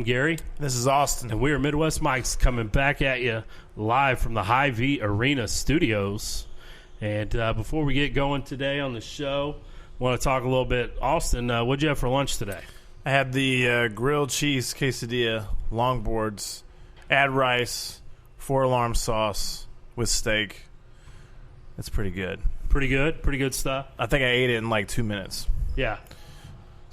I'm Gary. This is Austin. And we are Midwest Mike's coming back at you live from the Hy-Vee Arena studios. And before we get going today on the show, I want to talk a little bit. Austin, what'd you have for lunch today? I had the grilled cheese quesadilla, longboards, add rice, 4-alarm sauce with steak. It's pretty good. Pretty good stuff. I think I ate it in like 2 minutes. Yeah.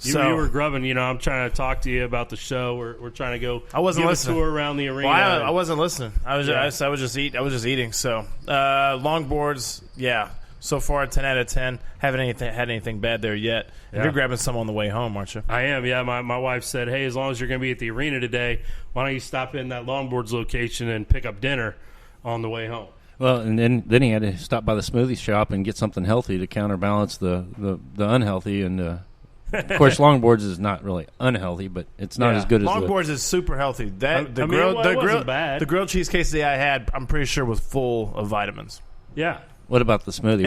You were grubbing. I'm trying to talk to you about the show. We're trying to go. I wasn't listening. A tour around the arena. Well, I wasn't listening. I was just eating. So longboards, yeah. So far, 10 out of 10. Haven't had anything bad there yet. And you're grabbing some on the way home, aren't you? I am. Yeah. My wife said, "Hey, as long as you're going to be at the arena today, why don't you stop in that longboards location and pick up dinner on the way home?" Well, and then he had to stop by the smoothie shop and get something healthy to counterbalance the unhealthy. And of course, longboards is not really unhealthy, but it's not as good as longboards is super healthy. The grilled cheese quesadilla I had, I'm pretty sure, was full of vitamins. Yeah. What about the smoothie?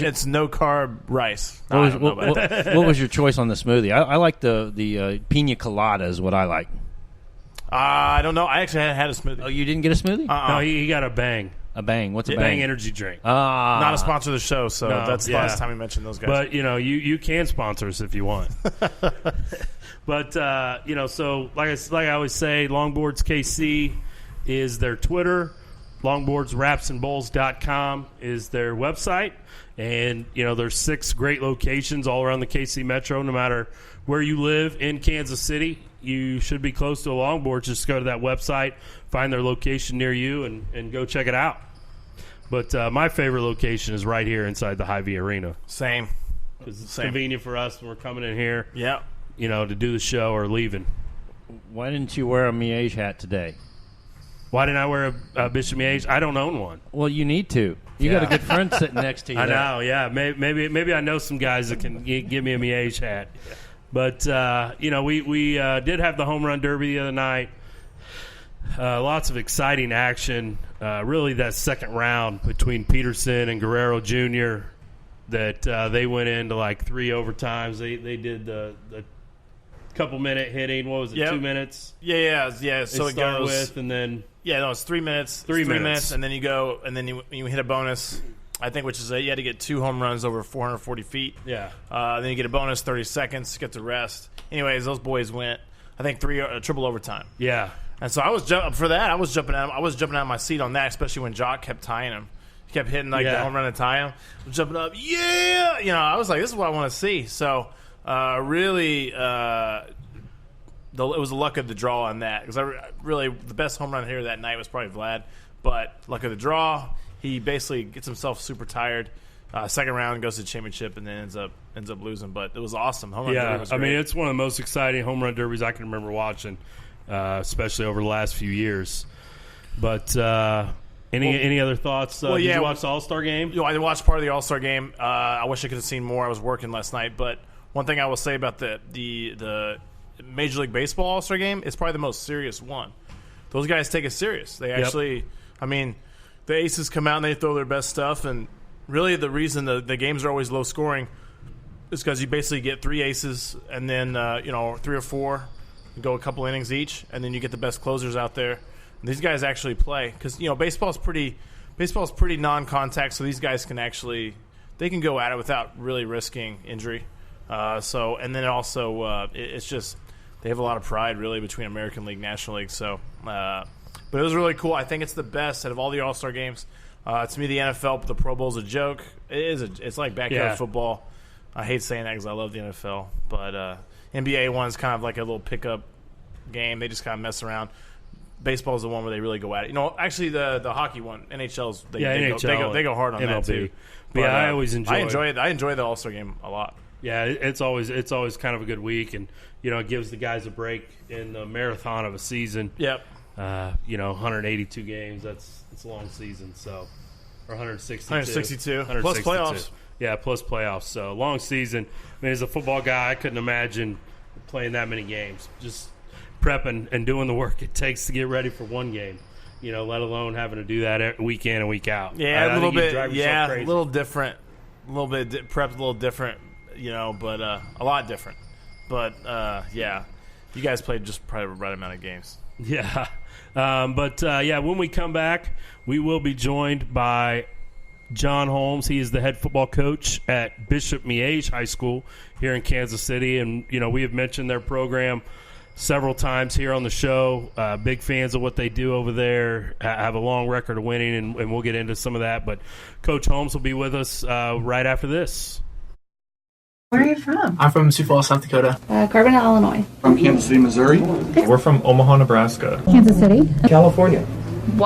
It's no carb rice. What was your choice on the smoothie? I like the pina colada is what I like. I don't know. I actually had a smoothie. Oh, you didn't get a smoothie? No, he got a Bang. A Bang. What's a Bang? Bang energy drink. Not a sponsor of the show, so that's the last time we mentioned those guys. But, you can sponsor us if you want. But, so like I always say, Longboards KC is their Twitter. Longboardswrapsandbowls.com is their website. And, there's 6 great locations all around the KC Metro. No matter where you live in Kansas City, you should be close to a longboard. Just go to that website, find their location near you, and go check it out. But my favorite location is right here inside the Hy-Vee Arena. Same. Because it's convenient for us when we're coming in here, to do the show or leaving. Why didn't you wear a Miege hat today? Why didn't I wear a Bishop Miege? I don't own one. Well, you need to. You got a good friend sitting next to you. I know, yeah. Maybe I know some guys that can give me a Miege hat. But, we did have the home run derby the other night. Lots of exciting action. Really, that second round between Peterson and Guerrero Jr. that they went into like 3 overtimes. They did the couple-minute hitting. What was it, 2 minutes? Yeah. So it goes with, and then it's 3 minutes. 3 minutes, and then you go, and then you hit a bonus. I think, which is you had to get 2 home runs over 440 feet. Yeah. Then you get a bonus 30 seconds, get the rest. Anyways, those boys went, I think, 3 triple overtime. Yeah. And so I was jumping out of my seat on that, especially when Jock kept tying him. He kept hitting the home run to tie him. I'm jumping up, I was like, this is what I want to see. So really, it was the luck of the draw on that, because the best home run hitter that night was probably Vlad, but luck of the draw. He basically gets himself super tired. Second round, goes to the championship, and then ends up losing. But it was awesome. Home run derby was great. It's one of the most exciting home run derbies I can remember watching, especially over the last few years. But any other thoughts? Did you watch the All-Star game? I watched part of the All-Star game. I wish I could have seen more. I was working last night. But one thing I will say about the Major League Baseball All-Star game, it's probably the most serious one. Those guys take it serious. They actually, the aces come out and they throw their best stuff, and really the reason the games are always low scoring is because you basically get 3 aces and then 3 or 4, you go a couple innings each, and then you get the best closers out there. And these guys actually play because baseball's pretty non-contact, so these guys can go at it without really risking injury. And then also it's just they have a lot of pride really between American League, National League. So. But it was really cool. I think it's the best out of all the All-Star games. To me, the NFL, the Pro Bowl is a joke. It's like backyard football. I hate saying that because I love the NFL. But NBA one's kind of like a little pickup game. They just kind of mess around. Baseball is the one where they really go at it. Actually, the hockey one, NHL's they go hard on MLB. That too. But I always enjoy it. I enjoy the All-Star game a lot. Yeah, it's always kind of a good week, and it gives the guys a break in the marathon of a season. Yep. 182 games. It's a long season, so or 162 plus playoffs. Yeah, plus playoffs. So long season. As a football guy, I couldn't imagine playing that many games. Just prepping and doing the work it takes to get ready for one game. Let alone having to do that week in and week out. Yeah, a little bit. Yeah, a little different. A little bit prepped, a little different. But a lot different. But You guys played just probably the right amount of games. Yeah. When we come back, we will be joined by John Holmes. He is the head football coach at Bishop Miege High School here in Kansas City. And, we have mentioned their program several times here on the show. Big fans of what they do over there, have a long record of winning, and we'll get into some of that. But Coach Holmes will be with us right after this. Where are you from? I'm from Sioux Falls, South Dakota. Carbondale, Illinois. From Kansas City, Missouri. We're from Omaha, Nebraska. Kansas City. California.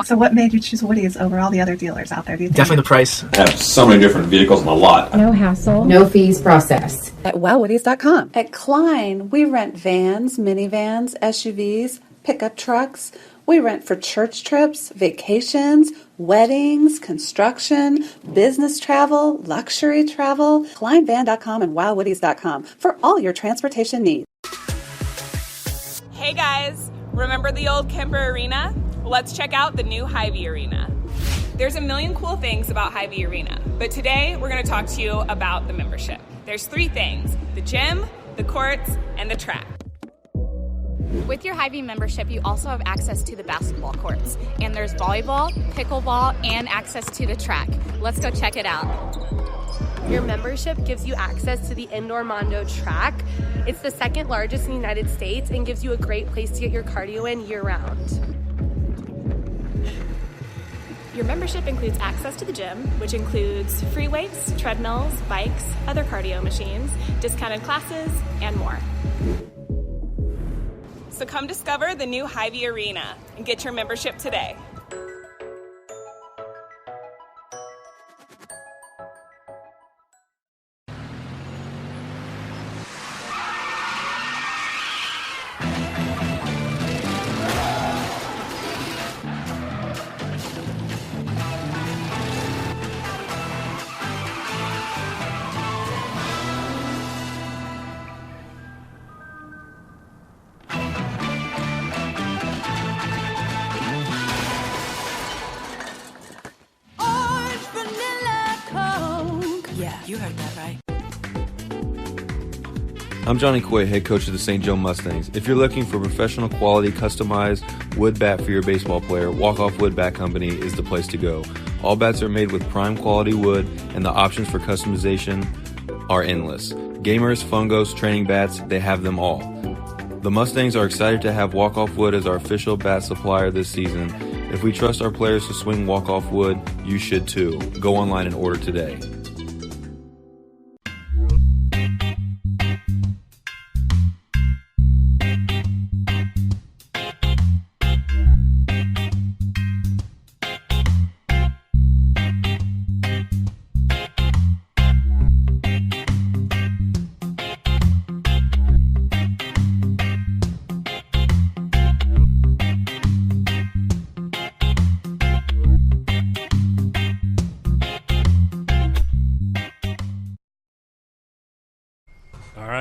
So what made you choose Woody's over all the other dealers out there? Do you think? Definitely the price. I have so many different vehicles on the lot. No hassle. No fees processed. At wowwoodies.com. At Klein, we rent vans, minivans, SUVs, pickup trucks. We rent for church trips, vacations, weddings, construction, business travel, luxury travel. KleinVan.com and wowwoodies.com for all your transportation needs. Hey guys, remember the old Kemper Arena? Let's check out the new Hy-Vee Arena. There's a million cool things about Hy-Vee Arena, but today we're going to talk to you about the membership. There's 3 things: the gym, the courts, and the track. With your Hy-Vee membership, you also have access to the basketball courts. And there's volleyball, pickleball, and access to the track. Let's go check it out. Your membership gives you access to the indoor Mondo track. It's the 2nd largest in the United States and gives you a great place to get your cardio in year-round. Your membership includes access to the gym, which includes free weights, treadmills, bikes, other cardio machines, discounted classes, and more. So come discover the new Hy-Vee Arena and get your membership today. You heard that right. I'm Johnny Coy, head coach of the St. Joe Mustangs. If you're looking for professional quality, customized wood bat for your baseball player, Walk Off Wood Bat Company is the place to go. All bats are made with prime quality wood, and the options for customization are endless. Gamers, fungos, training bats, they have them all. The Mustangs are excited to have Walk Off Wood as our official bat supplier this season. If we trust our players to swing Walk Off Wood, you should too. Go online and order today.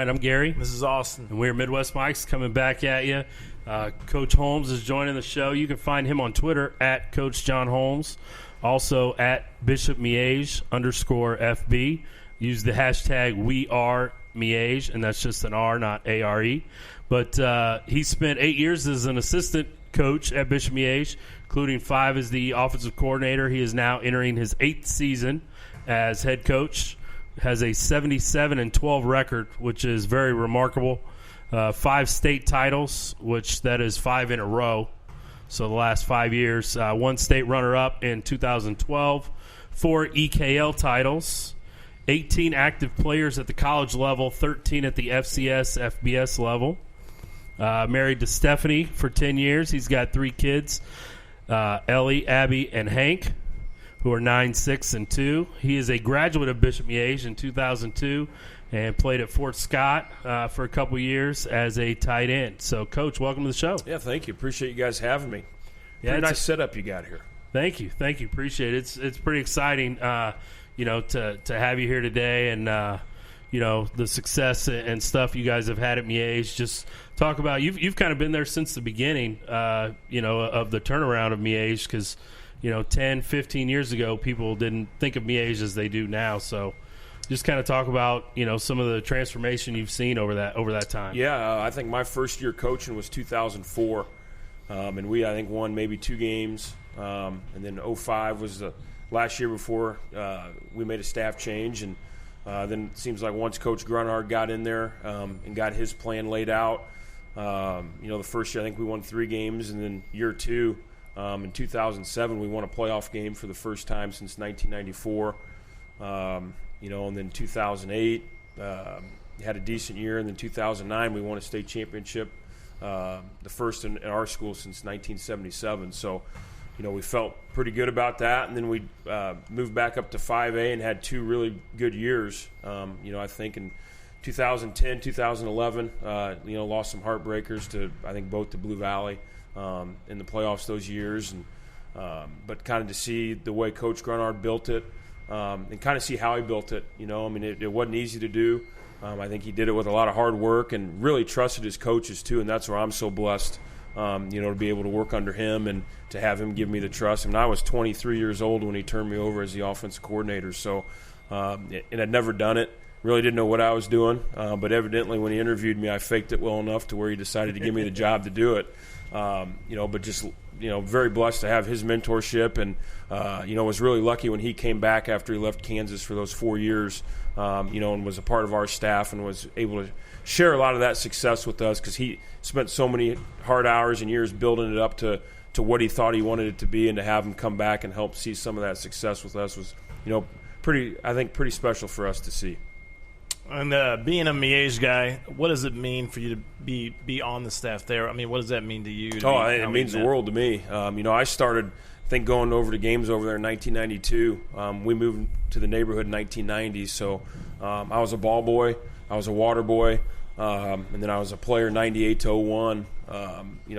I'm Gary. This is Austin. And we're Midwest Mike's coming back at you. Coach Holmes is joining the show. You can find him on Twitter at Coach John Holmes. Also at Bishop Miege _FB. Use the hashtag WeAreMiege, and that's just an R, not A-R-E. But he spent 8 years as an assistant coach at Bishop Miege, including 5 as the offensive coordinator. He is now entering his 8th season as head coach. Has a 77-12 record, which is very remarkable. 5 state titles, which that is 5 in a row. So the last 5 years, 1 state runner-up in 2012, 4 EKL titles, 18 active players at the college level, 13 at the FCS, FBS level. Married to Stephanie for 10 years. He's got 3 kids, Ellie, Abby, and Hank, who are 9, 6, and 2. He is a graduate of Bishop Miege in 2002 and played at Fort Scott for a couple years as a tight end. So, Coach, welcome to the show. Yeah, thank you. Appreciate you guys having me. Pretty nice setup you got here. Thank you. Appreciate it. It's pretty exciting, to have you here today and, the success and stuff you guys have had at Miege. Just talk about you've kind of been there since the beginning, of the turnaround of Miege because – 10, 15 years ago, people didn't think of Miege as they do now. So, just kind of talk about some of the transformation you've seen over that time. Yeah, I think my first year coaching was 2004, and I think won maybe 2 games, and then 2005 was the last year before we made a staff change, and then it seems like once Coach Grunhard got in there and got his plan laid out, the first year I think we won 3 games, and then year 2 in 2007 we won a playoff game for the first time since 1994. And then 2008 had a decent year, and then 2009 we won a state championship, the first in our school since 1977. So, we felt pretty good about that, and then we moved back up to 5A and had 2 really good years. I think in 2010, 2011, lost some heartbreakers to I think both to Blue Valley in the playoffs those years, and but kind of to see the way Coach Grunhard built it. And kind of see how he built it. It wasn't easy to do. I think he did it with a lot of hard work and really trusted his coaches too, and that's where I'm so blessed, to be able to work under him and to have him give me the trust. I was 23 years old when he turned me over as the offensive coordinator, so and I'd never done it. Really didn't know what I was doing, but evidently when he interviewed me, I faked it well enough to where he decided to give me the job to do it. But just very blessed to have his mentorship, and was really lucky when he came back after he left Kansas for those 4 years, and was a part of our staff and was able to share a lot of that success with us because he spent so many hard hours and years building it up to what he thought he wanted it to be, and to have him come back and help see some of that success with us was pretty special for us to see. And being a Miege guy, what does it mean for you to be on the staff there? What does that mean to you? It means the world to me. I started, I think, going over to games over there in 1992. We moved to the neighborhood in 1990, so I was a ball boy, I was a water boy, and then I was a player 98 to 01.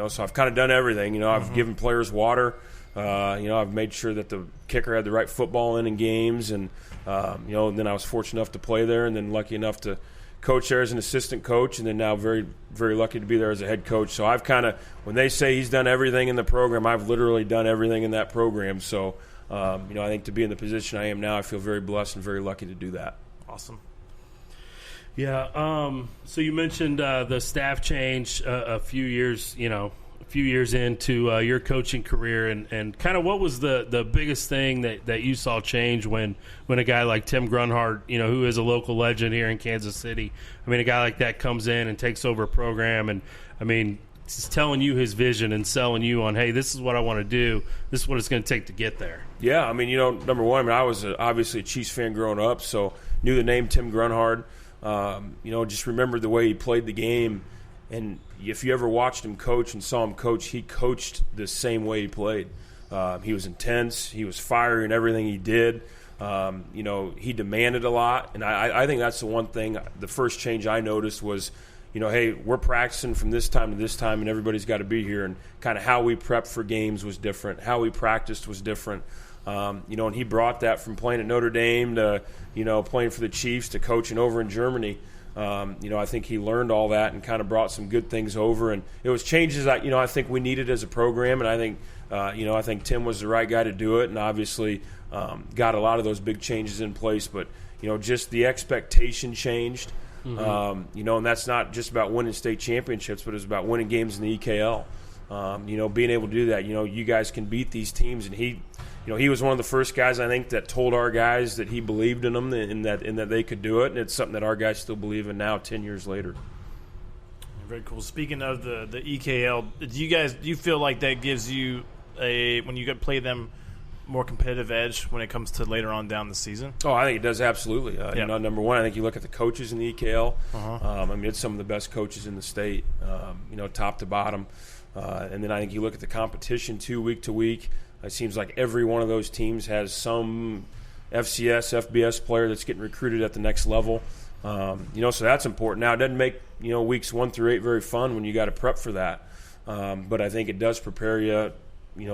So I've kind of done everything. I've given players water. I've made sure that the kicker had the right football in games, and then I was fortunate enough to play there, and then lucky enough to coach there as an assistant coach, and then now very, very lucky to be there as a head coach. So I've kind of, when they say he's done everything in the program, I've literally done everything in that program. So, I think to be in the position I am now, I feel very blessed and very lucky to do that. Awesome. Yeah. So you mentioned the staff change a few years into your coaching career, and kind of what was the biggest thing that you saw change when a guy like Tim Grunhard, who is a local legend here in Kansas City, a guy like that comes in and takes over a program, and he's telling you his vision and selling you on, hey, this is what I want to do, this is what it's going to take to get there. Yeah, number one, I was obviously a Chiefs fan growing up, so knew the name Tim Grunhard. Just remembered the way he played the game. And if you ever watched him coach and saw him coach, he coached the same way he played. He was intense. He was fiery in everything he did. He demanded a lot. And I think that's the one thing, the first change I noticed was, hey, we're practicing from this time to this time, and everybody's got to be here. And kind of how we prepped for games was different. How we practiced was different. And he brought that from playing at Notre Dame to, playing for the Chiefs to coaching over in Germany. I think he learned all that and kind of brought some good things over, and it was changes that I think we needed as a program, and I think Tim was the right guy to do it, and obviously got a lot of those big changes in place. But just the expectation changed, and that's not just about winning state championships, but it's about winning games in the EKL. Being able to do that, you guys can beat these teams, and he was one of the first guys I think that told our guys that he believed in them and that they could do it, and it's something that our guys still believe in now 10 years later. Very cool. Speaking of the EKL, do you feel like that gives you when you play them more competitive edge when it comes to later on down the season? Oh, I think it does, absolutely. Number one, I think you look at the coaches in the EKL. It's some of the best coaches in the state, top to bottom. And then I think you look at the competition too, week to week. It seems like every one of those teams has some FCS, FBS player that's getting recruited at the next level. So that's important. Now, it doesn't make weeks 1 through 8 very fun when you got to prep for that. But I think it does prepare you,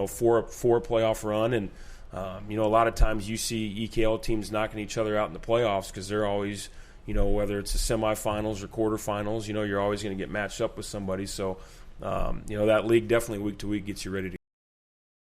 for a playoff run. And a lot of times you see EKL teams knocking each other out in the playoffs because they're always, whether it's the semifinals or quarterfinals, you're always going to get matched up with somebody. So that league definitely week to week gets you ready to